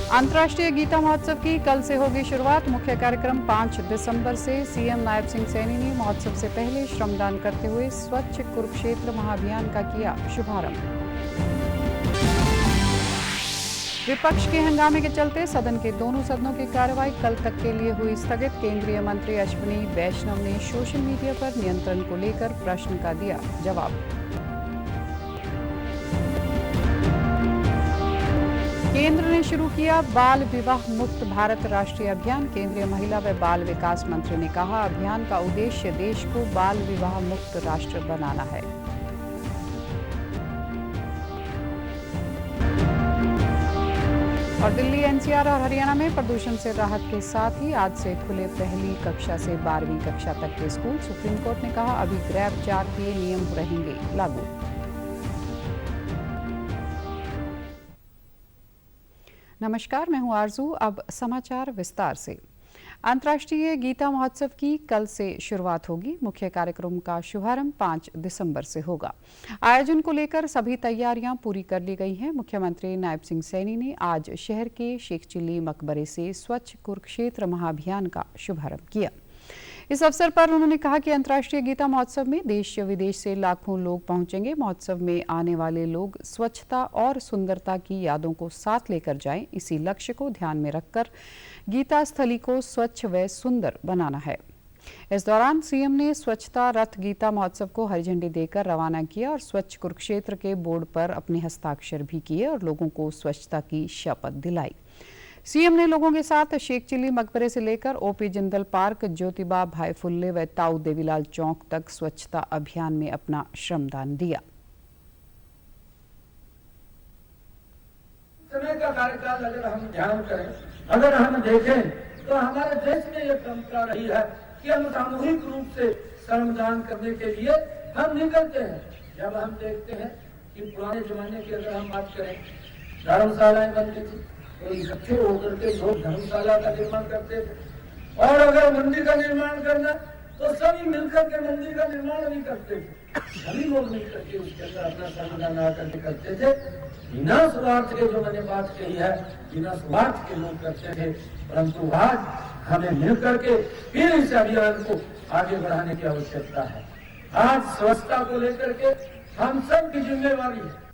अंतर्राष्ट्रीय गीता महोत्सव की कल से होगी शुरुआत। मुख्य कार्यक्रम 5 दिसंबर से। सीएम नायब सिंह सैनी ने महोत्सव से पहले श्रमदान करते हुए स्वच्छ कुरुक्षेत्र महाअभियान का किया शुभारंभ। विपक्ष के हंगामे के चलते सदन के दोनों सदनों की कार्रवाई कल तक के लिए हुई स्थगित। केंद्रीय मंत्री अश्विनी वैष्णव ने सोशल मीडिया पर नियंत्रण को लेकर प्रश्न का दिया जवाब। केंद्र ने शुरू किया बाल विवाह मुक्त भारत राष्ट्रीय अभियान। केंद्रीय महिला व बाल विकास मंत्री ने कहा, अभियान का उद्देश्य देश को बाल विवाह मुक्त राष्ट्र बनाना है। और दिल्ली, एनसीआर और हरियाणा में प्रदूषण से राहत के साथ ही आज से खुले पहली कक्षा से 12वीं कक्षा तक के स्कूल। सुप्रीम कोर्ट ने कहा, अभी ग्रैब जार के नियम रहेंगे लागू। नमस्कार, मैं हूं आरजू। अब समाचार विस्तार से। अंतर्राष्ट्रीय गीता महोत्सव की कल से शुरुआत होगी। मुख्य कार्यक्रम का शुभारंभ 5 दिसंबर से होगा। आयोजन को लेकर सभी तैयारियां पूरी कर ली गई हैं। मुख्यमंत्री नायब सिंह सैनी ने आज शहर के शेख चिल्ली मकबरे से स्वच्छ कुरुक्षेत्र महाअभियान का शुभारंभ किया। इस अवसर पर उन्होंने कहा कि अंतर्राष्ट्रीय गीता महोत्सव में देश विदेश से लाखों लोग पहुंचेंगे। महोत्सव में आने वाले लोग स्वच्छता और सुंदरता की यादों को साथ लेकर जाएं। इसी लक्ष्य को ध्यान में रखकर गीता स्थली को स्वच्छ व सुंदर बनाना है। इस दौरान सीएम ने स्वच्छता रथ गीता महोत्सव को हरी झंडी देकर रवाना किया और स्वच्छ कुरुक्षेत्र के बोर्ड पर अपने हस्ताक्षर भी किए और लोगों को स्वच्छता की शपथ दिलाई। सीएम ने लोगों के साथ शेख चिल्ली मकबरे से लेकर ओपी जिंदल पार्क, ज्योतिबा भाई फुल्ले व ताऊ देवीलाल चौक तक स्वच्छता अभियान में अपना श्रमदान दिया। समय का कार्यकाल अगर हम ध्यान करें, अगर हम देखें तो हमारे देश में ये परंपरा रही है कि हम सामूहिक रूप से श्रमदान करने के लिए हम निकलते हैं। जब हम देखते हैं कि पुराने जमाने की अगर हम बात करें, धर्मशालाएं बनती थी तो इकट्ठे होकर के लोग धर्मशाला का निर्माण करते थे, और अगर मंदिर का निर्माण करना तो सभी मिलकर के मंदिर का निर्माण भी करते थे। सभी लोग मिलकर के उसके अंदर अपना श्रमदान आकर के करते थे। बिना स्वार्थ के, जो मैंने बात कही है, बिना स्वार्थ के लोग करते थे। परंतु आज हमें मिलकर के फिर इस अभियान को आगे बढ़ाने की आवश्यकता है। आज स्वच्छता को लेकर के हम सब की जिम्मेवारी है।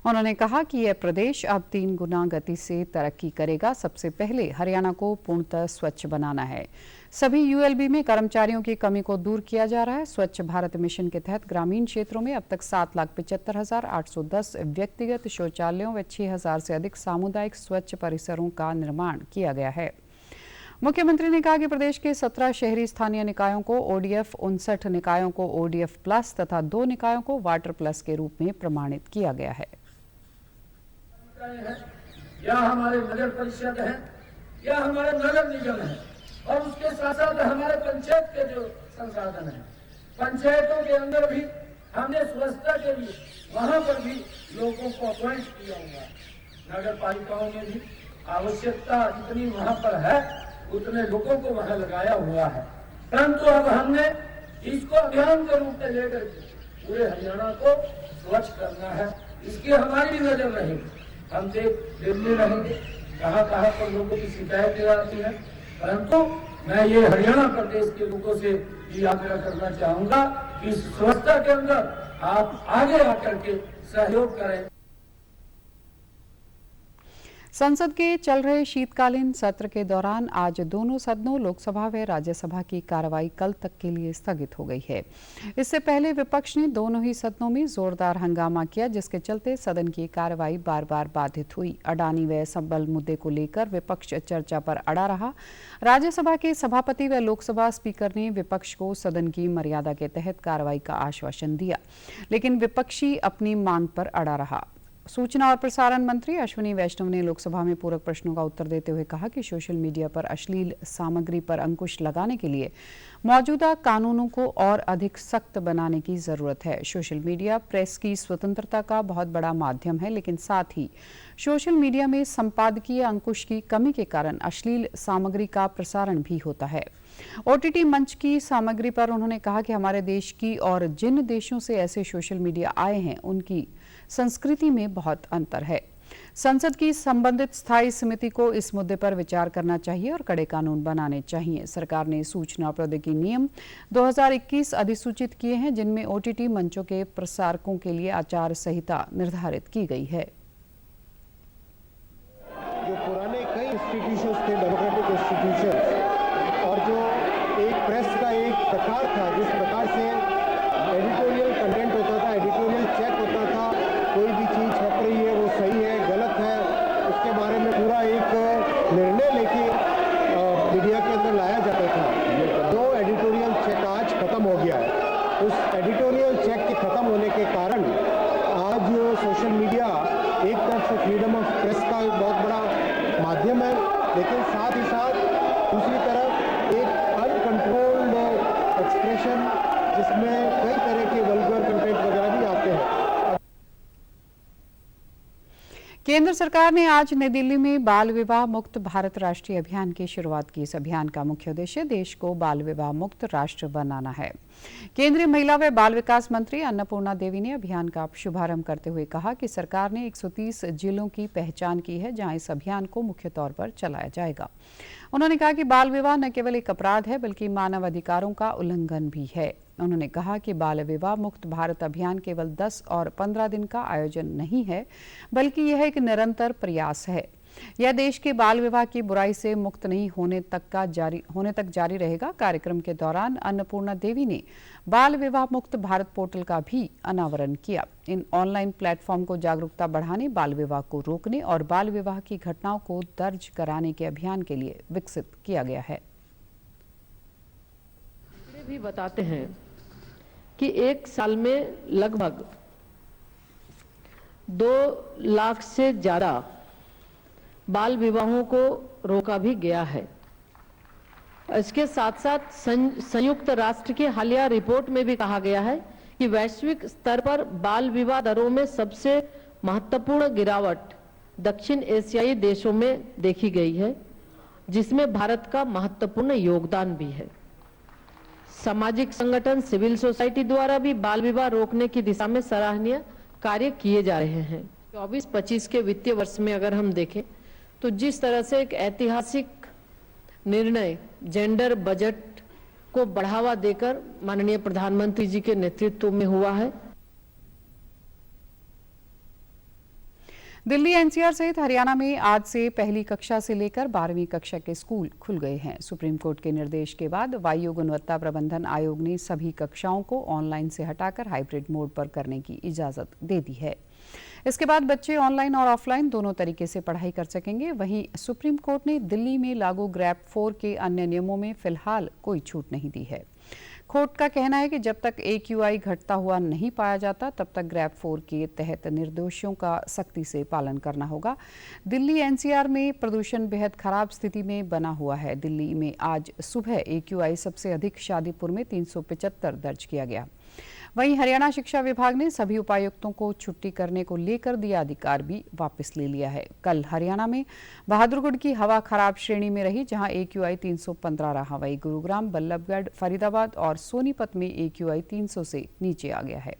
उन्होंने कहा कि यह प्रदेश अब 3 गुना गति से तरक्की करेगा। सबसे पहले हरियाणा को पूर्णतः स्वच्छ बनाना है। सभी यूएलबी में कर्मचारियों की कमी को दूर किया जा रहा है। स्वच्छ भारत मिशन के तहत ग्रामीण क्षेत्रों में अब तक 7,75,810 व्यक्तिगत शौचालयों व 6,000 से अधिक सामुदायिक स्वच्छ परिसरों का निर्माण किया गया है। मुख्यमंत्री ने कहा कि प्रदेश के 17 शहरी स्थानीय निकायों को ओडीएफ, 59 निकायों को ओडीएफ प्लस तथा 2 निकायों को वाटर प्लस के रूप में प्रमाणित किया गया है। या हमारे नगर परिषद है या हमारे नगर निगम है, और उसके साथ साथ हमारे पंचायत के जो संसाधन है, पंचायतों के अंदर भी हमने स्वच्छता के लिए वहां पर भी लोगों को अपॉइंट किया हुआ है। नगर पालिकाओं में भी आवश्यकता जितनी वहां पर है उतने लोगों को वहां लगाया हुआ है। परंतु अब हमने इसको अभियान के रूप में लेकर पूरे हरियाणा को स्वच्छ करना है। इसकी हमारी भी नजर रहेगी। हम देखते रहेंगे कहाँ पर लोगों की शिकायतें आती है। परंतु मैं ये हरियाणा प्रदेश के लोगों से ये आग्रह करना चाहूंगा कि स्वच्छता के अंदर आप आगे आकर के सहयोग करें। संसद के चल रहे शीतकालीन सत्र के दौरान आज दोनों सदनों लोकसभा व राज्यसभा की कार्रवाई कल तक के लिए स्थगित हो गई है। इससे पहले विपक्ष ने दोनों ही सदनों में जोरदार हंगामा किया, जिसके चलते सदन की कार्रवाई बार बार बाधित हुई। अडानी व संबल मुद्दे को लेकर विपक्ष चर्चा पर अड़ा रहा। राज्यसभा के सभापति व लोकसभा स्पीकर ने विपक्ष को सदन की मर्यादा के तहत कार्रवाई का आश्वासन दिया, लेकिन विपक्षी अपनी मांग पर अड़ा रहा। सूचना और प्रसारण मंत्री अश्विनी वैष्णव ने लोकसभा में पूरक प्रश्नों का उत्तर देते हुए कहा कि सोशल मीडिया पर अश्लील सामग्री पर अंकुश लगाने के लिए मौजूदा कानूनों को और अधिक सख्त बनाने की जरूरत है। सोशल मीडिया प्रेस की स्वतंत्रता का बहुत बड़ा माध्यम है, लेकिन साथ ही सोशल मीडिया में संपादकीय अंकुश की कमी के कारण अश्लील सामग्री का प्रसारण भी होता है। ओटीटी मंच की सामग्री पर उन्होंने कहा कि हमारे देश की और जिन देशों से ऐसे सोशल मीडिया आए हैं उनकी संस्कृति में बहुत अंतर है। संसद की संबंधित स्थायी समिति को इस मुद्दे पर विचार करना चाहिए और कड़े कानून बनाने चाहिए। सरकार ने सूचना प्रौद्योगिकी नियम 2021 अधिसूचित किए हैं, जिनमें ओटीटी मंचों के प्रसारकों के लिए आचार संहिता निर्धारित की गई है। जो पुराने कई इंस्टीट्यूशंस थे, डेमोक्रेटिक इंस्टीट्यूशंस, और जो एक प्रेस का एक प्रकार था, जिस प्रकार से एडिटोरियल कंटेंट होता था, एडिटोरियल चेक होता था, कोई भी चीज़ छप रही है वो सही है गलत है, उसके बारे में पूरा एक निर्णय लेके मीडिया के अंदर लाया जाता था। दो एडिटोरियल चेक आज खत्म हो गया है। उस एडिटोरियल चेक के खत्म होने के कारण आज सोशल मीडिया एक तरफ से फ्रीडम ऑफ प्रेस का एक बहुत बड़ा माध्यम है, लेकिन साथ ही साथ दूसरी तरफ एक अनकंट्रोल्ड एक्सप्रेशन, जिसमें कई तरह के वल्गर कंटेंट वगैरह भी आते हैं। केंद्र सरकार ने आज नई दिल्ली में बाल विवाह मुक्त भारत राष्ट्रीय अभियान की शुरुआत की। इस अभियान का मुख्य उद्देश्य देश को बाल विवाह मुक्त राष्ट्र बनाना है। केंद्रीय महिला व बाल विकास मंत्री अन्नपूर्णा देवी ने अभियान का शुभारंभ करते हुए कहा कि सरकार ने 130 जिलों की पहचान की है, जहां इस अभियान को मुख्य तौर पर चलाया जाएगा। उन्होंने कहा कि बाल विवाह न केवल एक अपराध है, बल्कि मानव अधिकारों का उल्लंघन भी है। उन्होंने कहा कि बाल विवाह मुक्त भारत अभियान केवल 10 और 15 दिन का आयोजन नहीं है, बल्कि यह एक निरंतर प्रयास है। यह देश के बाल विवाह की बुराई से मुक्त नहीं होने तक जारी रहेगा। कार्यक्रम के दौरान अन्नपूर्णा देवी ने बाल विवाह मुक्त भारत पोर्टल का भी अनावरण किया। इन ऑनलाइन प्लेटफॉर्म को जागरूकता बढ़ाने, बाल विवाह को रोकने और बाल विवाह की घटनाओं को दर्ज कराने के अभियान के लिए विकसित किया गया है। भी बताते हैं कि एक साल में लगभग 2 लाख से ज्यादा बाल विवाहों को रोका भी गया है। इसके साथ साथ संयुक्त राष्ट्र की हालिया रिपोर्ट में भी कहा गया है कि वैश्विक स्तर पर बाल विवाह दरों में सबसे महत्वपूर्ण गिरावट दक्षिण एशियाई देशों में देखी गई है, जिसमें भारत का महत्वपूर्ण योगदान भी है। सामाजिक संगठन, सिविल सोसाइटी द्वारा भी बाल विवाह रोकने की दिशा में सराहनीय कार्य किए जा रहे हैं। 24-25 के वित्तीय वर्ष में अगर हम देखें तो जिस तरह से एक ऐतिहासिक निर्णय जेंडर बजट को बढ़ावा देकर माननीय प्रधानमंत्री जी के नेतृत्व में हुआ है। दिल्ली एनसीआर सहित हरियाणा में आज से पहली कक्षा से लेकर 12वीं कक्षा के स्कूल खुल गए हैं। सुप्रीम कोर्ट के निर्देश के बाद वायु गुणवत्ता प्रबंधन आयोग ने सभी कक्षाओं को ऑनलाइन से हटाकर हाइब्रिड मोड पर करने की इजाजत दे दी है। इसके बाद बच्चे ऑनलाइन और ऑफलाइन दोनों तरीके से पढ़ाई कर सकेंगे। वहीं सुप्रीम कोर्ट ने दिल्ली में लागू ग्रैप 4 के अन्य नियमों में फिलहाल कोई छूट नहीं दी है। कोर्ट का कहना है कि जब तक AQI घटता हुआ नहीं पाया जाता, तब तक ग्रैप 4 के तहत निर्दोषों का सख्ती से पालन करना होगा। दिल्ली एनसीआर में प्रदूषण बेहद खराब स्थिति में बना हुआ है। दिल्ली में आज सुबह AQI सबसे अधिक शादीपुर में 375 दर्ज किया गया। वहीं हरियाणा शिक्षा विभाग ने सभी उपायुक्तों को छुट्टी करने को लेकर दिया अधिकार भी वापस ले लिया है। कल हरियाणा में बहादुरगढ़ की हवा खराब श्रेणी में रही, जहां AQI 315 रहा। वहीं गुरुग्राम, बल्लभगढ़, फरीदाबाद और सोनीपत में AQI 300 से नीचे आ गया है।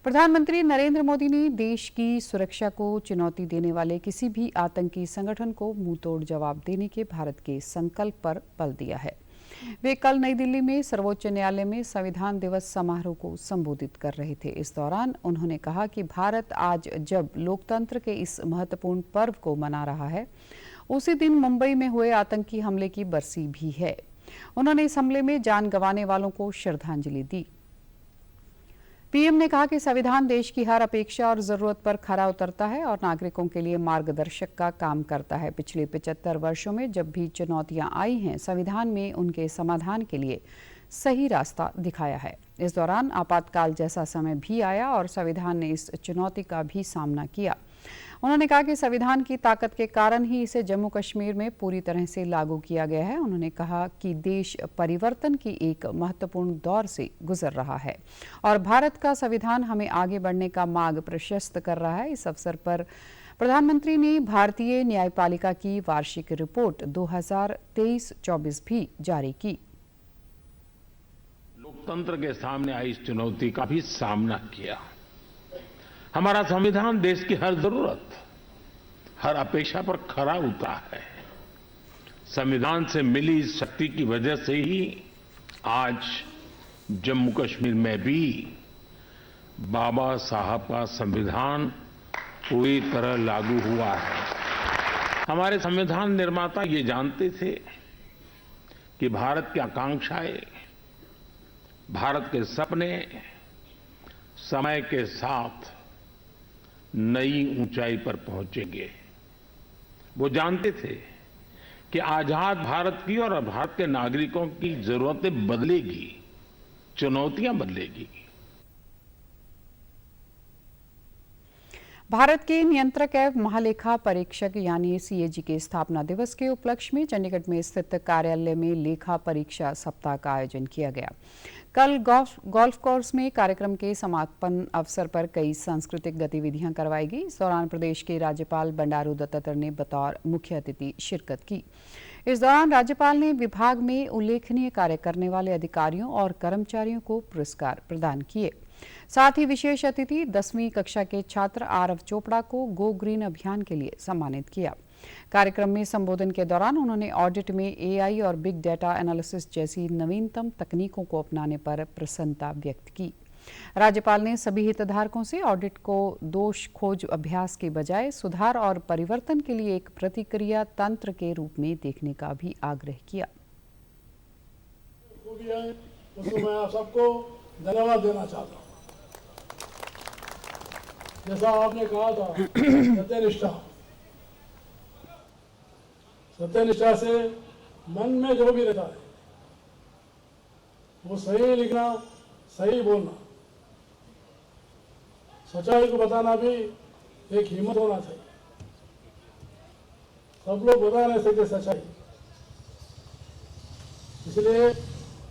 प्रधानमंत्री नरेंद्र मोदी ने देश की सुरक्षा को चुनौती देने वाले किसी भी आतंकी संगठन को मुंहतोड़ जवाब देने के भारत के संकल्प पर बल दिया है। वे कल नई दिल्ली में सर्वोच्च न्यायालय में संविधान दिवस समारोह को संबोधित कर रहे थे। इस दौरान उन्होंने कहा कि भारत आज जब लोकतंत्र के इस महत्वपूर्ण पर्व को मना रहा है, उसी दिन मुंबई में हुए आतंकी हमले की बरसी भी है। उन्होंने इस हमले में जान गंवाने वालों को श्रद्धांजलि दी। पीएम ने कहा कि संविधान देश की हर अपेक्षा और जरूरत पर खरा उतरता है और नागरिकों के लिए मार्गदर्शक का काम करता है। पिछले 75 वर्षों में जब भी चुनौतियां आई हैं, संविधान में उनके समाधान के लिए सही रास्ता दिखाया है। इस दौरान आपातकाल जैसा समय भी आया और संविधान ने इस चुनौती का भी सामना किया। उन्होंने कहा कि संविधान की ताकत के कारण ही इसे जम्मू कश्मीर में पूरी तरह से लागू किया गया है। उन्होंने कहा कि देश परिवर्तन की एक महत्वपूर्ण दौर से गुजर रहा है और भारत का संविधान हमें आगे बढ़ने का मार्ग प्रशस्त कर रहा है। इस अवसर पर प्रधानमंत्री ने भारतीय न्यायपालिका की वार्षिक रिपोर्ट 2023-24 भी जारी की। लोकतंत्र के सामने आई इस चुनौती का भी सामना किया। हमारा संविधान देश की हर जरूरत, हर अपेक्षा पर खरा उतरा है। संविधान से मिली शक्ति की वजह से ही आज जम्मू कश्मीर में भी बाबा साहब का संविधान पूरी तरह लागू हुआ है। हमारे संविधान निर्माता ये जानते थे कि भारत की आकांक्षाएं, भारत के सपने समय के साथ नई ऊंचाई पर पहुंचेंगे। वो जानते थे कि आजाद भारत की और भारत के नागरिकों की जरूरतें बदलेगी, चुनौतियां बदलेगी। भारत के नियंत्रक एवं महालेखा परीक्षक यानी सीएजी के स्थापना दिवस के उपलक्ष्य में चंडीगढ़ में स्थित कार्यालय में लेखा परीक्षा सप्ताह का आयोजन किया गया। कल गोल्फ कोर्स में कार्यक्रम के समापन अवसर पर कई सांस्कृतिक गतिविधियां करवाई गई। इस दौरान प्रदेश के राज्यपाल बंडारू दत्तात्रेय ने बतौर मुख्य अतिथि शिरकत की। इस दौरान राज्यपाल ने विभाग में उल्लेखनीय कार्य करने वाले अधिकारियों और कर्मचारियों को पुरस्कार प्रदान किए। साथ ही विशेष अतिथि 10वीं कक्षा के छात्र आरव चोपड़ा को गो ग्रीन अभियान के लिए सम्मानित किया। कार्यक्रम में संबोधन के दौरान उन्होंने ऑडिट में एआई और बिग डेटा एनालिसिस जैसी नवीनतम तकनीकों को अपनाने पर प्रसन्नता व्यक्त की। राज्यपाल ने सभी हितधारकों से ऑडिट को दोष खोज अभ्यास के बजाय सुधार और परिवर्तन के लिए एक प्रतिक्रिया तंत्र के रूप में देखने का भी आग्रह किया। उसको मैं आप सबको धन्यवाद देना चाहता हूँ। जैसा आपने कहा था, सत्यनिष्ठा से मन में जो भी रहता है वो सही लिखना, सही बोलना, सच्चाई को बताना भी एक हिम्मत होना चाहिए। सब लोग बता नहीं सकते सच्चाई, इसलिए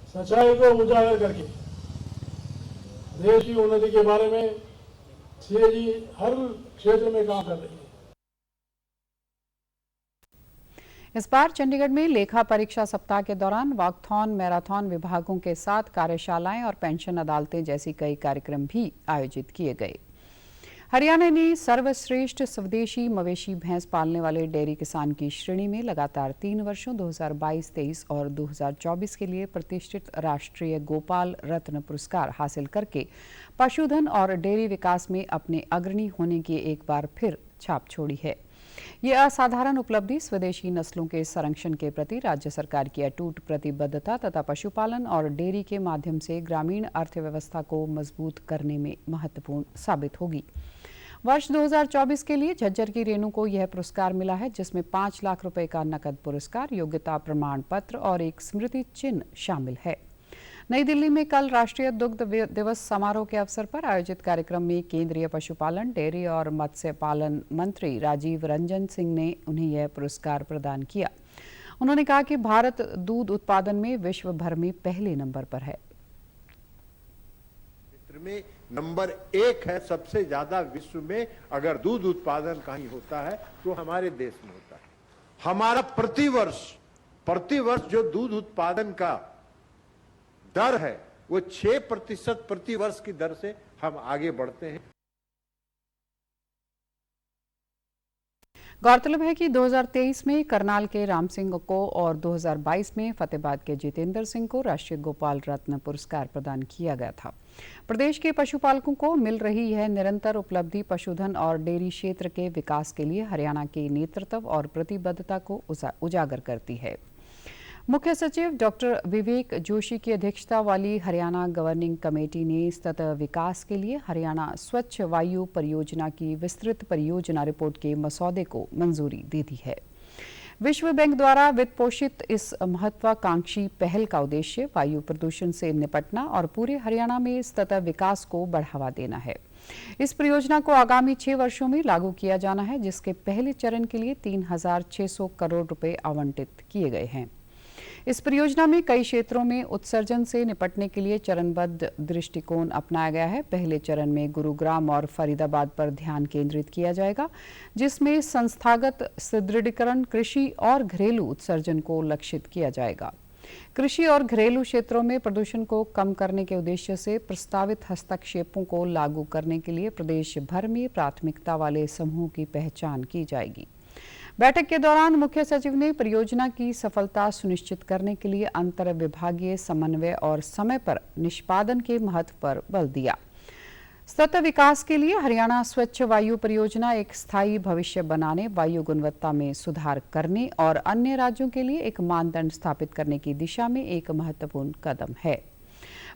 सच्चाई को उजागर करके देश की उन्नति के बारे में सीएजी हर क्षेत्र में काम कर रही है। इस बार चंडीगढ़ में लेखा परीक्षा सप्ताह के दौरान वॉकथॉन, मैराथन विभागों के साथ कार्यशालाएं और पेंशन अदालतें जैसी कई कार्यक्रम भी आयोजित किए गए। हरियाणा ने सर्वश्रेष्ठ स्वदेशी मवेशी भैंस पालने वाले डेयरी किसान की श्रेणी में लगातार 3 वर्षों 2022-23 और 2024 के लिए प्रतिष्ठित राष्ट्रीय गोपाल रत्न पुरस्कार हासिल करके पशुधन और डेयरी विकास में अपने अग्रणी होने की एक बार फिर छाप छोड़ी है। ये असाधारण उपलब्धि स्वदेशी नस्लों के संरक्षण के प्रति राज्य सरकार की अटूट प्रतिबद्धता तथा पशुपालन और डेयरी के माध्यम से ग्रामीण अर्थव्यवस्था को मजबूत करने में महत्वपूर्ण साबित होगी। वर्ष 2024 के लिए झज्जर की रेणु को यह पुरस्कार मिला है, जिसमें 5 लाख रुपए का नकद पुरस्कार, योग्यता प्रमाण पत्र और एक स्मृति चिन्ह शामिल है। नई दिल्ली में कल राष्ट्रीय दुग्ध दिवस समारोह के अवसर पर आयोजित कार्यक्रम में केंद्रीय पशुपालन, डेयरी और मत्स्य पालन मंत्री राजीव रंजन सिंह ने उन्हें यह पुरस्कार प्रदान किया। उन्होंने कहा कि भारत दूध उत्पादन में विश्व भर में पहले नंबर पर है। में नंबर 1 है सबसे ज्यादा विश्व में। अगर दूध उत्पादन कहीं होता है तो हमारे देश में होता है। हमारा प्रतिवर्ष जो दूध उत्पादन का दर है वो 6% प्रति वर्ष की दर से हम आगे बढ़ते हैं। गौरतलब है कि 2023 में करनाल के राम सिंह को और 2022 में फतेहाबाद के जितेंद्र सिंह को राष्ट्रीय गोपाल रत्न पुरस्कार प्रदान किया गया था। प्रदेश के पशुपालकों को मिल रही यह निरंतर उपलब्धि पशुधन और डेयरी क्षेत्र के विकास के लिए हरियाणा के नेतृत्व और प्रतिबद्धता को उजागर करती है। मुख्य सचिव डॉक्टर विवेक जोशी की अध्यक्षता वाली हरियाणा गवर्निंग कमेटी ने सतत विकास के लिए हरियाणा स्वच्छ वायु परियोजना की विस्तृत परियोजना रिपोर्ट के मसौदे को मंजूरी दे दी है। विश्व बैंक द्वारा वित्त पोषित इस महत्वाकांक्षी पहल का उद्देश्य वायु प्रदूषण से निपटना और पूरे हरियाणा में सतत विकास को बढ़ावा देना है। इस परियोजना को आगामी 6 वर्षों में लागू किया जाना है, जिसके पहले चरण के लिए 3,600 करोड़ रुपए आवंटित किए गए हैं। इस परियोजना में कई क्षेत्रों में उत्सर्जन से निपटने के लिए चरणबद्ध दृष्टिकोण अपनाया गया है। पहले चरण में गुरुग्राम और फरीदाबाद पर ध्यान केंद्रित किया जाएगा, जिसमें संस्थागत सुदृढ़ीकरण, कृषि और घरेलू उत्सर्जन को लक्षित किया जाएगा। कृषि और घरेलू क्षेत्रों में प्रदूषण को कम करने के उद्देश्य से प्रस्तावित हस्तक्षेपों को लागू करने के लिए प्रदेश भर में प्राथमिकता वाले समूहों की पहचान की जाएगी। बैठक के दौरान मुख्य सचिव ने परियोजना की सफलता सुनिश्चित करने के लिए अंतर विभागीय समन्वय और समय पर निष्पादन के महत्व पर बल दिया। सतत विकास के लिए हरियाणा स्वच्छ वायु परियोजना एक स्थायी भविष्य बनाने, वायु गुणवत्ता में सुधार करने और अन्य राज्यों के लिए एक मानदंड स्थापित करने की दिशा में एक महत्वपूर्ण कदम है।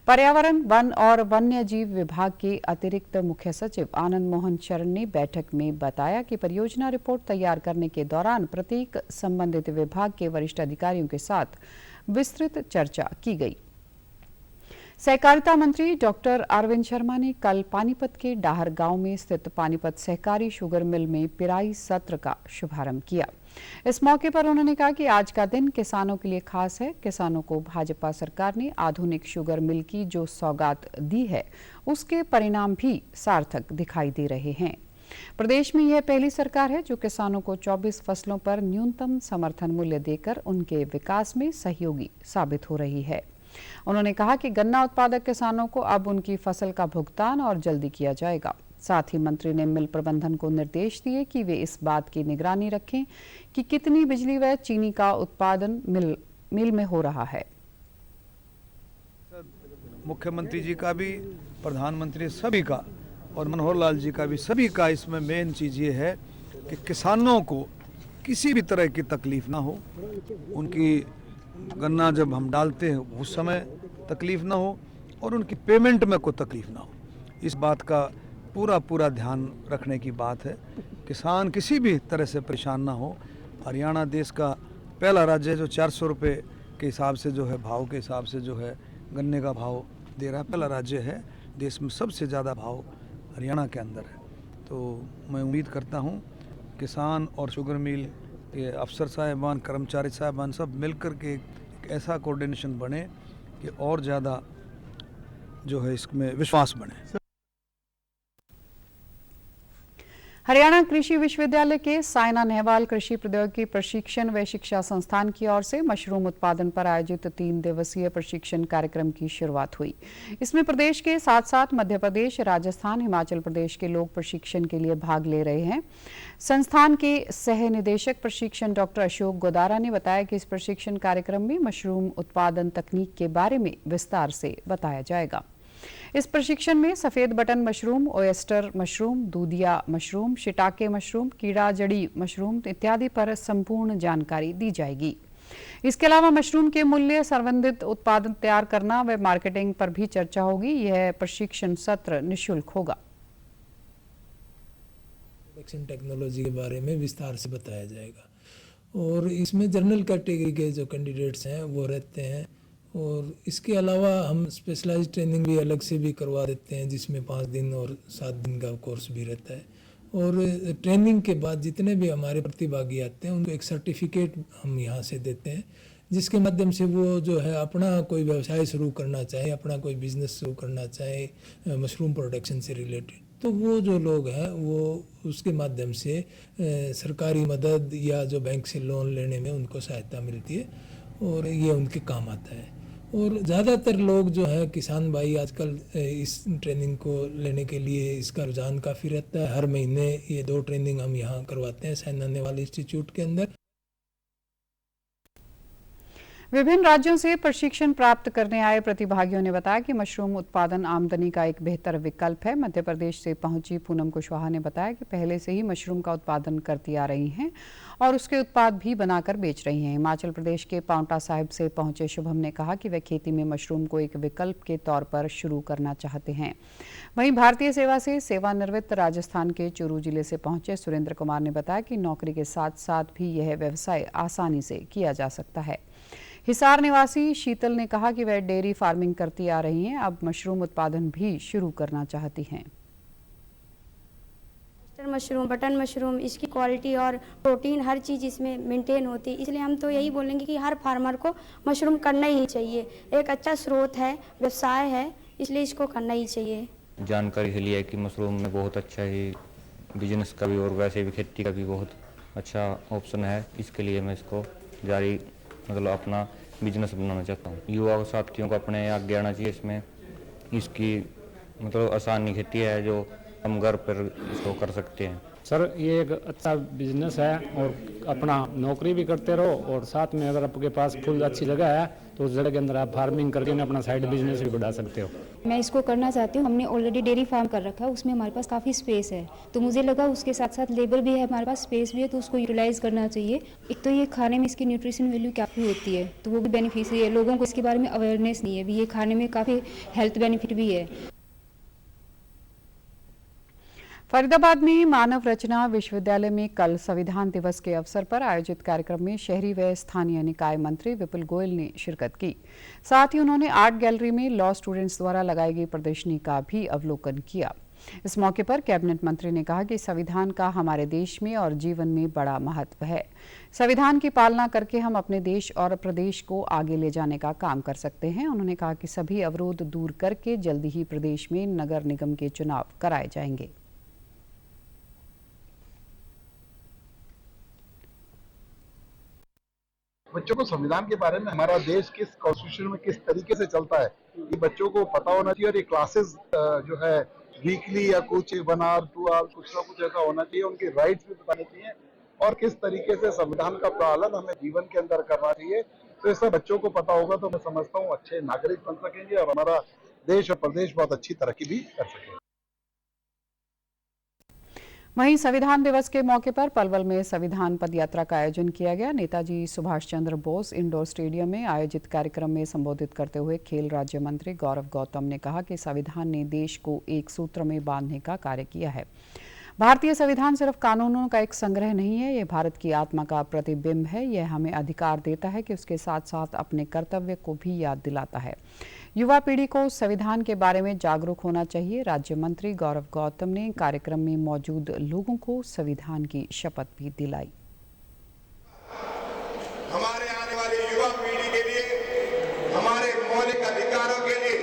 पर्यावरण, वन और वन्य जीव विभाग के अतिरिक्त मुख्य सचिव आनंद मोहन शरण ने बैठक में बताया कि परियोजना रिपोर्ट तैयार करने के दौरान प्रत्येक संबंधित विभाग के वरिष्ठ अधिकारियों के साथ विस्तृत चर्चा की गई। सहकारिता मंत्री डॉक्टर अरविंद शर्मा ने कल पानीपत के डाहर गांव में स्थित पानीपत सहकारी शुगर मिल में पिराई सत्र का शुभारंभ किया। इस मौके पर उन्होंने कहा कि आज का दिन किसानों के लिए खास है। किसानों को भाजपा सरकार ने आधुनिक शुगर मिल की जो सौगात दी है, उसके परिणाम भी सार्थक दिखाई दे रहे हैं। प्रदेश में यह पहली सरकार है जो किसानों को 24 फसलों पर न्यूनतम समर्थन मूल्य देकर उनके विकास में सहयोगी साबित हो रही है। उन्होंने कहा कि गन्ना उत्पादक किसानों को अब उनकी फसल का भुगतान और जल्दी किया जाएगा। साथ ही मंत्री ने मिल प्रबंधन को निर्देश दिए कि वे इस बात की निगरानी रखें कि कितनी बिजली व चीनी का उत्पादन मिल में हो रहा है। मुख्यमंत्री जी का भी, प्रधानमंत्री सभी का और मनोहर लाल जी का भी, सभी का इसमें मेन चीज़ ये है कि किसानों को किसी भी तरह की तकलीफ ना हो, उनकी गन्ना जब हम डालते हैं उस समय तकलीफ ना हो और उनकी पेमेंट में कोई तकलीफ ना हो। इस बात का पूरा ध्यान रखने की बात है। किसान किसी भी तरह से परेशान ना हो। हरियाणा देश का पहला राज्य है जो 400 रुपये के हिसाब से जो है, भाव के हिसाब से जो है गन्ने का भाव दे रहा है। पहला राज्य है, देश में सबसे ज़्यादा भाव हरियाणा के अंदर है। तो मैं उम्मीद करता हूँ किसान और शुगर मिल के अफसर साहिबान, कर्मचारी साहिबान सब मिलकर के एक ऐसा कोऑर्डिनेशन बने कि और ज़्यादा जो है इसमें विश्वास बने। हरियाणा कृषि विश्वविद्यालय के सायना नेहवाल कृषि प्रौद्योगिकी प्रशिक्षण व शिक्षा संस्थान की ओर से मशरूम उत्पादन पर आयोजित 3 दिवसीय प्रशिक्षण कार्यक्रम की शुरुआत हुई। इसमें प्रदेश के साथ साथ मध्य प्रदेश, राजस्थान, हिमाचल प्रदेश के लोग प्रशिक्षण के लिए भाग ले रहे हैं। संस्थान के सह निदेशक प्रशिक्षण डॉक्टर अशोक गोदारा ने बताया कि इस प्रशिक्षण कार्यक्रम में मशरूम उत्पादन तकनीक के बारे में विस्तार से बताया जाएगा। इस प्रशिक्षण में सफेद बटन मशरूम, ओयस्टर मशरूम, दूधिया मशरूम, शिटाके मशरूम, कीड़ा जड़ी मशरूम इत्यादि पर संपूर्ण जानकारी दी जाएगी। इसके अलावा मशरूम के मूल्य, संवर्धित उत्पादन तैयार करना व मार्केटिंग पर भी चर्चा होगी। यह प्रशिक्षण सत्र निःशुल्क होगा। प्रोडक्शन टेक्नोलॉजी के बारे में विस्तार से बताया जाएगा और इसमें जनरल कैटेगरी के जो कैंडिडेट्स हैं वो रहते हैं और इसके अलावा हम स्पेशलाइज्ड ट्रेनिंग भी अलग से भी करवा देते हैं जिसमें 5 दिन और 7 दिन का कोर्स भी रहता है। और ट्रेनिंग के बाद जितने भी हमारे प्रतिभागी आते हैं उनको एक सर्टिफिकेट हम यहाँ से देते हैं जिसके माध्यम से वो जो है अपना कोई व्यवसाय शुरू करना चाहे, अपना कोई बिजनेस शुरू करना चाहे मशरूम प्रोडक्शन से रिलेटेड, तो वो जो लोग हैं वो उसके माध्यम से सरकारी मदद या जो बैंक से लोन लेने में उनको सहायता मिलती है और ये उनके काम आता है। और ज़्यादातर लोग जो है किसान भाई आजकल इस ट्रेनिंग को लेने के लिए इसका रुझान काफ़ी रहता है। हर महीने ये 2 ट्रेनिंग हम यहाँ करवाते हैं सायना नेहवाल इंस्टीट्यूट के अंदर। विभिन्न राज्यों से प्रशिक्षण प्राप्त करने आए प्रतिभागियों ने बताया कि मशरूम उत्पादन आमदनी का एक बेहतर विकल्प है। मध्य प्रदेश से पहुंची पूनम कुशवाहा ने बताया कि पहले से ही मशरूम का उत्पादन करती आ रही हैं और उसके उत्पाद भी बनाकर बेच रही हैं। हिमाचल प्रदेश के पांवटा साहिब से पहुंचे शुभम ने कहा कि वे खेती में मशरूम को एक विकल्प के तौर पर शुरू करना चाहते हैं। वहीं भारतीय सेवा से सेवानिवृत्त राजस्थान के चूरू जिले से पहुंचे सुरेंद्र कुमार ने बताया कि नौकरी के साथ साथ भी यह व्यवसाय आसानी से किया जा सकता है। हिसार निवासी शीतल ने कहा कि वह डेयरी फार्मिंग करती आ रही हैं, अब मशरूम उत्पादन भी शुरू करना चाहती हैं। मशरूम, बटन मशरूम, इसकी क्वालिटी और प्रोटीन हर चीज़ इसमें मेंटेन होती है, इसलिए हम तो यही बोलेंगे कि हर फार्मर को मशरूम करना ही चाहिए। एक अच्छा स्रोत है, व्यवसाय है, इसलिए इसको करना ही चाहिए। जानकारी लिया है कि मशरूम में बहुत अच्छा ही बिजनेस का भी और वैसे भी खेती का भी बहुत अच्छा ऑप्शन है। इसके लिए मैं इसको जारी अपना बिजनेस बनाना चाहता हूँ। युवा साथियों को अपने आगे आना चाहिए। इसमें इसकी आसानी खेती है जो हम घर पर इसको कर सकते हैं। सर ये एक अच्छा बिजनेस है और अपना नौकरी भी करते रहो और साथ में अगर आपके पास फुल अच्छी जगह है तो उस जगह के अंदर आप फार्मिंग करके अपना साइड बिजनेस भी बढ़ा सकते हो। मैं इसको करना चाहती हूँ। हमने ऑलरेडी डेयरी फार्म कर रखा है, उसमें हमारे पास काफ़ी स्पेस है, तो मुझे लगा उसके साथ साथ लेबर भी है, हमारे पास स्पेस भी है, तो उसको यूटिलाइज करना चाहिए। एक तो ये खाने में इसकी न्यूट्रिशन वैल्यू काफ़ी होती है, तो वो भी बेनिफिशियरी है। लोगों को इसके बारे में अवेयरनेस नहीं है, भी ये खाने में काफ़ी हेल्थ बेनिफिट भी है। फरीदाबाद में मानव रचना विश्वविद्यालय में कल संविधान दिवस के अवसर पर आयोजित कार्यक्रम में शहरी व स्थानीय निकाय मंत्री विपुल गोयल ने शिरकत की। साथ ही उन्होंने आर्ट गैलरी में लॉ स्टूडेंट्स द्वारा लगाई गई प्रदर्शनी का भी अवलोकन किया। इस मौके पर कैबिनेट मंत्री ने कहा कि संविधान का हमारे देश में और जीवन में बड़ा महत्व है। संविधान की पालना करके हम अपने देश और प्रदेश को आगे ले जाने का काम कर सकते हैं। उन्होंने कहा कि सभी अवरोध दूर करके जल्दी ही प्रदेश में नगर निगम के चुनाव कराए जाएंगे। बच्चों को संविधान के बारे में, हमारा देश किस कॉन्स्टिट्यूशन में किस तरीके से चलता है, ये बच्चों को पता होना चाहिए। और ये क्लासेस जो है वीकली या कुछ 1 आवर 2 आवर कुछ ना कुछ ऐसा होना चाहिए। उनके राइट्स भी बताने चाहिए और किस तरीके से संविधान का पालन हमें जीवन के अंदर करना चाहिए। तो ऐसा बच्चों को पता होगा तो मैं समझता हूँ अच्छे नागरिक बन सकेंगे और हमारा देश और प्रदेश बहुत अच्छी तरक्की भी कर सकेंगे। वहीं संविधान दिवस के मौके पर पलवल में संविधान पदयात्रा का आयोजन किया गया। नेताजी सुभाष चंद्र बोस इंडोर स्टेडियम में आयोजित कार्यक्रम में संबोधित करते हुए खेल राज्य मंत्री गौरव गौतम ने कहा कि संविधान ने देश को एक सूत्र में बांधने का कार्य किया है। भारतीय संविधान सिर्फ कानूनों का एक संग्रह नहीं है, यह भारत की आत्मा का प्रतिबिंब है। यह हमें अधिकार देता है कि उसके साथ साथ अपने कर्तव्य को भी याद दिलाता है। युवा पीढ़ी को संविधान के बारे में जागरूक होना चाहिए। राज्य मंत्री गौरव गौतम ने कार्यक्रम में मौजूद लोगों को संविधान की शपथ भी दिलाई। हमारे आने वाली युवा पीढ़ी के लिए, हमारे मौलिक अधिकारों के लिए,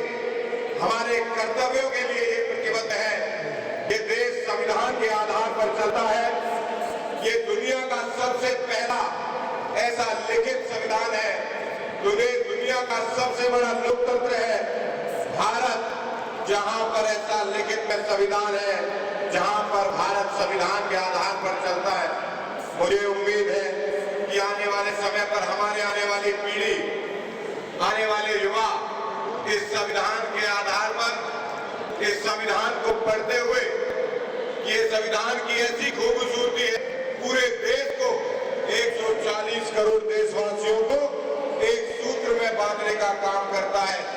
हमारे कर्तव्यों के लिए ये प्रतिबद्ध है। ये देश संविधान के आधार पर चलता है। ये दुनिया का सबसे पहला ऐसा लिखित संविधान है। दुनिया का सबसे बड़ा लोकतंत्र है भारत, जहां पर ऐसा लिखित में संविधान है, जहां पर भारत संविधान के आधार पर चलता है। मुझे उम्मीद है कि आने वाले समय पर हमारे आने वाली पीढ़ी, आने वाले युवा इस संविधान के आधार पर इस संविधान को पढ़ते हुए, ये संविधान की ऐसी खूबसूरती है, पूरे देश को 140 करोड़ देशवासियों को एक सूत्र में बांधने का काम करता है।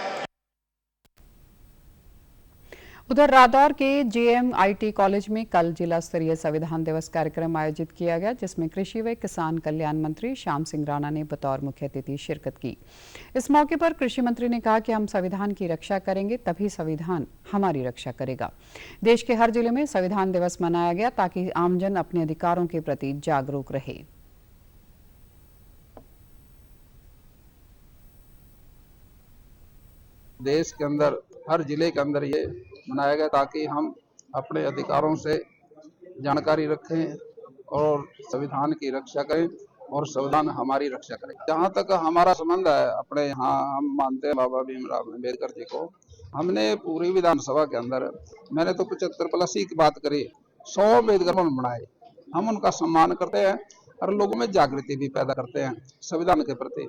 उधर रादौर के JMIT कॉलेज में कल जिला स्तरीय संविधान दिवस कार्यक्रम आयोजित किया गया, जिसमें कृषि व किसान कल्याण मंत्री श्याम सिंह राणा ने बतौर मुख्य अतिथि शिरकत की। इस मौके पर कृषि मंत्री ने कहा कि हम संविधान की रक्षा करेंगे तभी संविधान हमारी रक्षा करेगा। देश के हर जिले में संविधान दिवस मनाया गया ताकि आमजन अपने अधिकारों के प्रति जागरूक रहे। देश के अंदर हर जिले के अंदर ये मनाया गया ताकि हम अपने अधिकारों से जानकारी रखें और संविधान की रक्षा करें और संविधान हमारी रक्षा करें। जहाँ तक हमारा संबंध है, अपने यहाँ हम मानते हैं बाबा भीमराव अम्बेडकर जी को। हमने पूरी विधानसभा के अंदर, मैंने तो 75+ की बात करी, 100 अम्बेडकर बनाए। हम उनका सम्मान करते हैं और लोगों में जागृति भी पैदा करते हैं संविधान के प्रति।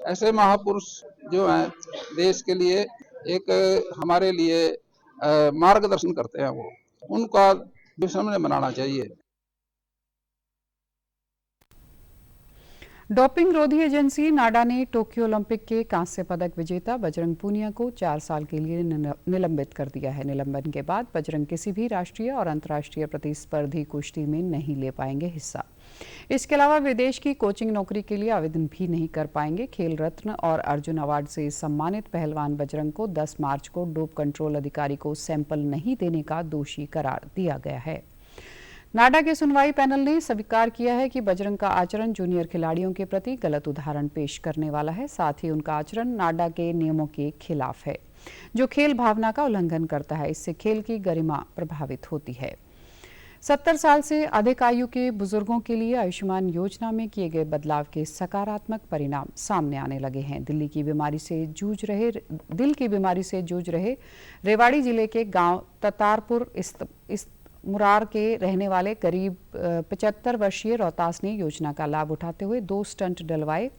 ऐसे महापुरुष जो हैं देश के लिए एक हमारे लिए मार्गदर्शन करते हैं, वो उनका विषय में मनाना चाहिए। डोपिंग रोधी एजेंसी नाडा ने टोक्यो ओलंपिक के कांस्य पदक विजेता बजरंग पूनिया को 4 साल के लिए निलंबित कर दिया है। निलंबन के बाद बजरंग किसी भी राष्ट्रीय और अंतर्राष्ट्रीय प्रतिस्पर्धी कुश्ती में नहीं ले पाएंगे हिस्सा। इसके अलावा विदेश की कोचिंग नौकरी के लिए आवेदन भी नहीं कर पाएंगे। खेल रत्न और अर्जुन अवार्ड से सम्मानित पहलवान बजरंग को 10 मार्च को डोप कंट्रोल अधिकारी को सैंपल नहीं देने का दोषी करार दिया गया है। नाडा के सुनवाई पैनल ने स्वीकार किया है कि बजरंग का आचरण जूनियर खिलाड़ियों के प्रति गलत उदाहरण पेश करने वाला है। साथ ही उनका आचरण नाडा के नियमों के खिलाफ है, जो खेल भावना का उल्लंघन करता है। इससे खेल की गरिमा प्रभावित होती है। 70 साल से अधिक आयु के बुजुर्गों के लिए आयुष्मान योजना में किए गए बदलाव के सकारात्मक परिणाम सामने आने लगे हैं। दिल की बीमारी से जूझ रहे रेवाड़ी जिले के गांव ततारपुर मुरार के रहने वाले करीब 75 वर्षीय रोहतास ने योजना का लाभ उठाते हुए 2 स्टंट डलवाए।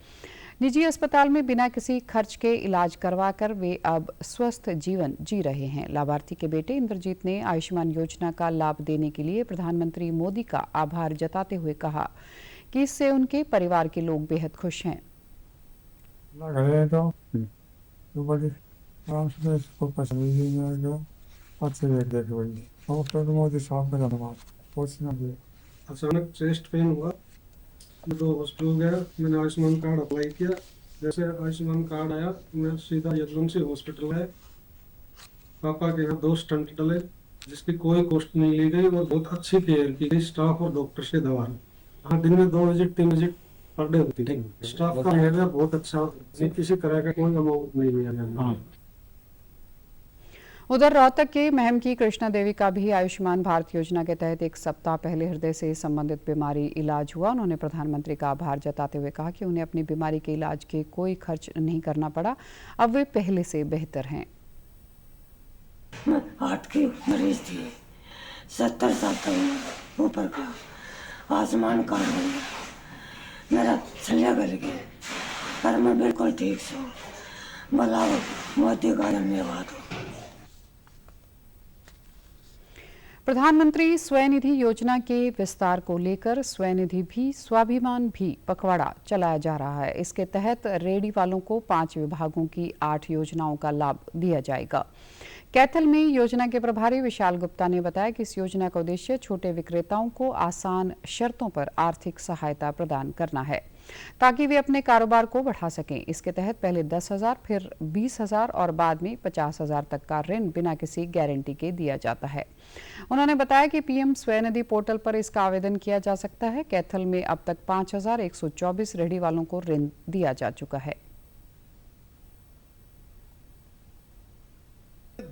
निजी अस्पताल में बिना किसी खर्च के इलाज करवाकर वे अब स्वस्थ जीवन जी रहे हैं। लाभार्थी के बेटे इंद्रजीत ने आयुष्मान योजना का लाभ देने के लिए प्रधानमंत्री मोदी का आभार जताते हुए कहा कि इससे उनके परिवार के लोग बेहद खुश हैं। अचानक चेस्ट पेन हुआ, तो हॉस्पिटल गया, मैंने आयुष्मान कार्ड अप्लाई किया। जैसे आयुष्मान कार्ड आया, मैं सीधा यदुवंशी हॉस्पिटल गया। पापा के यहाँ 2 स्टंट डले, जिसकी कोई कॉस्ट नहीं ली गई और बहुत अच्छी केयर की गई स्टाफ और डॉक्टर से दवा। हाँ, दिन में 2 विजिट 3 विजिट पर डे होती थी। स्टाफ का बिहेवियर बहुत अच्छा, किसी तरह का कोई अमाउंट नहीं लिया। उधर रोहतक के महम की कृष्णा देवी का भी आयुष्मान भारत योजना के तहत 1 सप्ताह पहले हृदय से संबंधित बीमारी इलाज हुआ। उन्होंने प्रधानमंत्री का आभार जताते हुए कहा कि उन्हें अपनी बीमारी के इलाज के कोई खर्च नहीं करना पड़ा, अब वे पहले से बेहतर हैं। मैं हार्ट की मरीज थी, 70 साल का ऊपर का, आयुष्मान कार्ड बन गया, मेरा छलिया गल गया, पर मैं बिल्कुल ठीक हूँ। भला मोदी का धन्यवाद हो। प्रधानमंत्री स्वनिधि योजना के विस्तार को लेकर स्वनिधि भी स्वाभिमान भी पखवाड़ा चलाया जा रहा है। इसके तहत रेहड़ी वालों को 5 विभागों की 8 योजनाओं का लाभ दिया जाएगा। कैथल में योजना के प्रभारी विशाल गुप्ता ने बताया कि इस योजना का उद्देश्य छोटे विक्रेताओं को आसान शर्तों पर आर्थिक सहायता प्रदान करना है, ताकि वे अपने कारोबार को बढ़ा सकें। इसके तहत पहले 10,000, फिर 20,000 और बाद में 50,000 तक का ऋण बिना किसी गारंटी के दिया जाता है। उन्होंने बताया कि पीएम स्वनिधि पोर्टल पर इसका आवेदन किया जा सकता है। कैथल में अब तक 5,124 रेहड़ी वालों को ऋण दिया जा चुका है।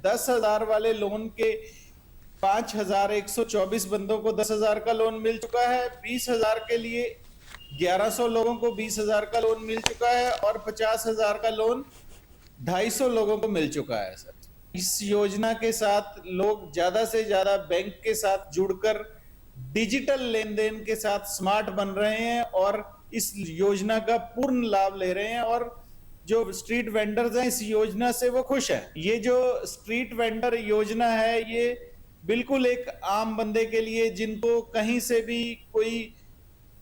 10,000 वाले लोन के 5,124 बंदों को 10,000 का लोन मिल चुका है। 20,000 के लिए 1100 लोगों को 20,000 का लोन मिल चुका है और 50,000 का लोन 250 लोगों को मिल चुका है। सर, इस योजना के साथ लोग ज्यादा से ज्यादा बैंक के साथ जुड़कर डिजिटल लेन देन के साथ स्मार्ट बन रहे हैं और इस योजना का पूर्ण लाभ ले रहे हैं। और जो स्ट्रीट वेंडर्स हैं इस योजना से वो खुश हैं। ये जो स्ट्रीट वेंडर योजना है, ये बिल्कुल एक आम बंदे के लिए, जिनको कहीं से भी कोई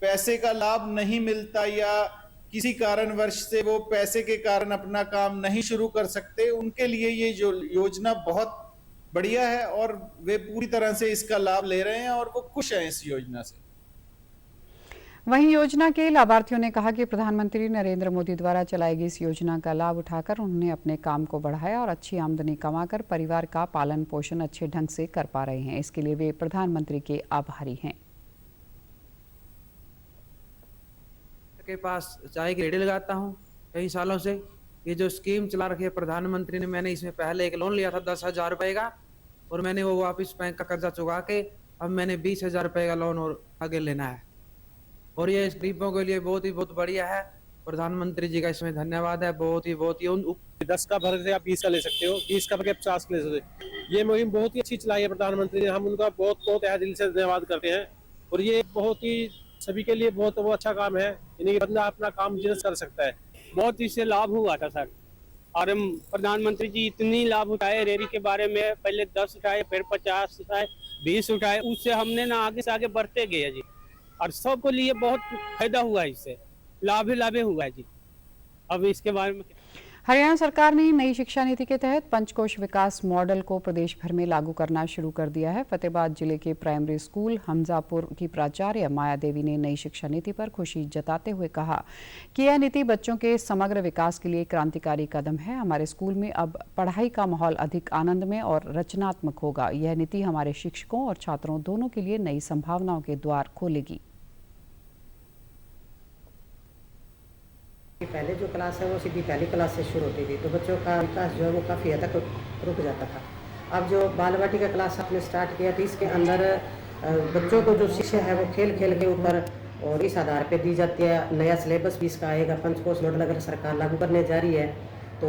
पैसे का लाभ नहीं मिलता या किसी कारणवश से वो पैसे के कारण अपना काम नहीं शुरू कर सकते, उनके लिए ये जो योजना बहुत बढ़िया है और वे पूरी तरह से इसका लाभ ले रहे हैं और वो खुश हैं इस योजना से। वहीं योजना के लाभार्थियों ने कहा कि प्रधानमंत्री नरेंद्र मोदी द्वारा चलाई गई इस योजना का लाभ उठाकर उन्होंने अपने काम को बढ़ाया और अच्छी आमदनी कमाकर परिवार का पालन पोषण अच्छे ढंग से कर पा रहे हैं। इसके लिए वे प्रधानमंत्री के आभारी हैं। के पास चाय की रेहड़ी लगाता हूँ कई सालों से। ये जो स्कीम चला रखी है प्रधानमंत्री ने, मैंने इसमें पहले एक लोन लिया था 10,000 रुपए का और मैंने वो वापस बैंक का कर्जा चुका के अब मैंने 20,000 रुपए का लोन और आगे लेना है। और ये गरीबों के लिए बहुत बढ़िया है। प्रधानमंत्री जी का इसमें धन्यवाद है। बहुत ही 10 का भर से आप 20 का ले सकते हो, 20 का भर 50 का ले सकते हो। ये मुहिम बहुत ही अच्छी चलाई है प्रधानमंत्री ने, हम उनका बहुत तहे दिल से धन्यवाद करते हैं। और ये बहुत ही सभी के लिए बहुत वो अच्छा काम है, यानी बंदा अपना काम बिजनेस कर सकता है। बहुत इससे लाभ हुआ था सर, और हम प्रधानमंत्री जी इतनी लाभ उठाए रेहड़ी के बारे में, पहले 10 उठाए, फिर 50 उठाए, 20 उठाए, उससे हमने ना आगे से आगे बढ़ते गए जी। और सबको लिए बहुत फायदा हुआ है, इससे लाभ ही लाभ हुआ है जी। अब इसके बारे में हरियाणा सरकार ने नई शिक्षा नीति के तहत पंचकोश विकास मॉडल को प्रदेश भर में लागू करना शुरू कर दिया है। फतेहाबाद जिले के प्राइमरी स्कूल हमजापुर की प्राचार्य माया देवी ने नई शिक्षा नीति पर खुशी जताते हुए कहा कि यह नीति बच्चों के समग्र विकास के लिए क्रांतिकारी कदम है। हमारे स्कूल में अब पढ़ाई का माहौल अधिक आनंदमय और रचनात्मक होगा। यह नीति हमारे शिक्षकों और छात्रों दोनों के लिए नई संभावनाओं के द्वार खोलेगी। पहले जो क्लास है वो सीधी पहली क्लास से शुरू होती थी, तो बच्चों का विकास जो है वो काफ़ी हद तक रुक जाता था। अब जो बाल वाटिका क्लास आपने स्टार्ट किया थी, इसके अंदर बच्चों को जो शिक्षा है वो खेल खेल के ऊपर और इस आधार पे दी जाती है। नया सिलेबस भी इसका आएगा, पंचकोश मॉडल अगर सरकार लागू करने जा रही है तो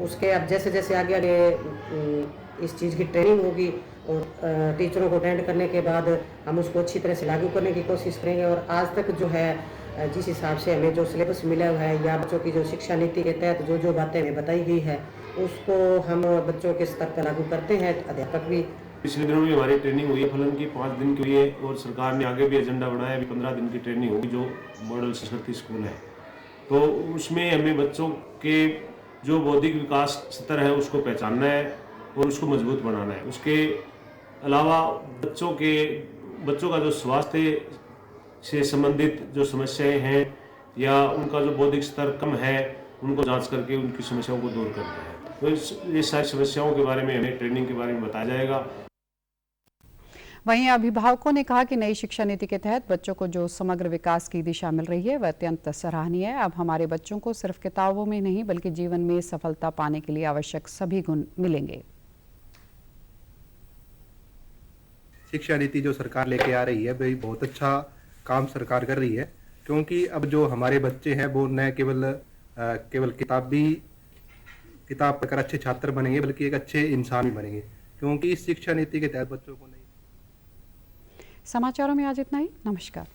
उसके अब जैसे जैसे आगे आगे इस चीज़ की ट्रेनिंग होगी और टीचरों को अटेंड करने के बाद हम उसको अच्छी तरह से लागू करने की कोशिश करेंगे। और आज तक जो है जिस हिसाब से हमें जो सिलेबस मिला हुआ है या बच्चों की जो शिक्षा नीति के तहत जो जो बातें हमें बताई गई है उसको हम बच्चों के स्तर पर लागू करते हैं। अध्यापक भी पिछले दिनों में हमारी ट्रेनिंग हुई है फलन की 5 दिन की हुई है और सरकार ने आगे भी एजेंडा बनाया अभी 15 दिन की ट्रेनिंग होगी जो मॉडल सरस्वती स्कूल है। तो उसमें हमें बच्चों के जो बौद्धिक विकास स्तर है उसको पहचानना है और उसको मजबूत बनाना है। उसके अलावा बच्चों का जो स्वास्थ्य से संबंधित जो समस्याएं हैं या उनका जो बौद्धिक स्तर कम है उनको जांच करके उनकी समस्याओं को दूर करना है। तो ये सारी समस्याओं के बारे में हमें ट्रेनिंग के बारे में बताया जाएगा। वहीं अभिभावकों ने कहा कि नई शिक्षा नीति के तहत बच्चों को जो समग्र विकास की दिशा मिल रही है वह अत्यंत सराहनीय है। अब हमारे बच्चों को सिर्फ किताबों में नहीं बल्कि जीवन में सफलता पाने के लिए आवश्यक सभी गुण मिलेंगे। शिक्षा नीति जो सरकार लेके आ रही है भाई बहुत अच्छा काम सरकार कर रही है, क्योंकि अब जो हमारे बच्चे हैं वो न केवल किताब पढ़कर अच्छे छात्र बनेंगे बल्कि एक अच्छे इंसान भी बनेंगे, क्योंकि इस शिक्षा नीति के तहत बच्चों को नहीं। समाचारों में आज इतना ही। नमस्कार।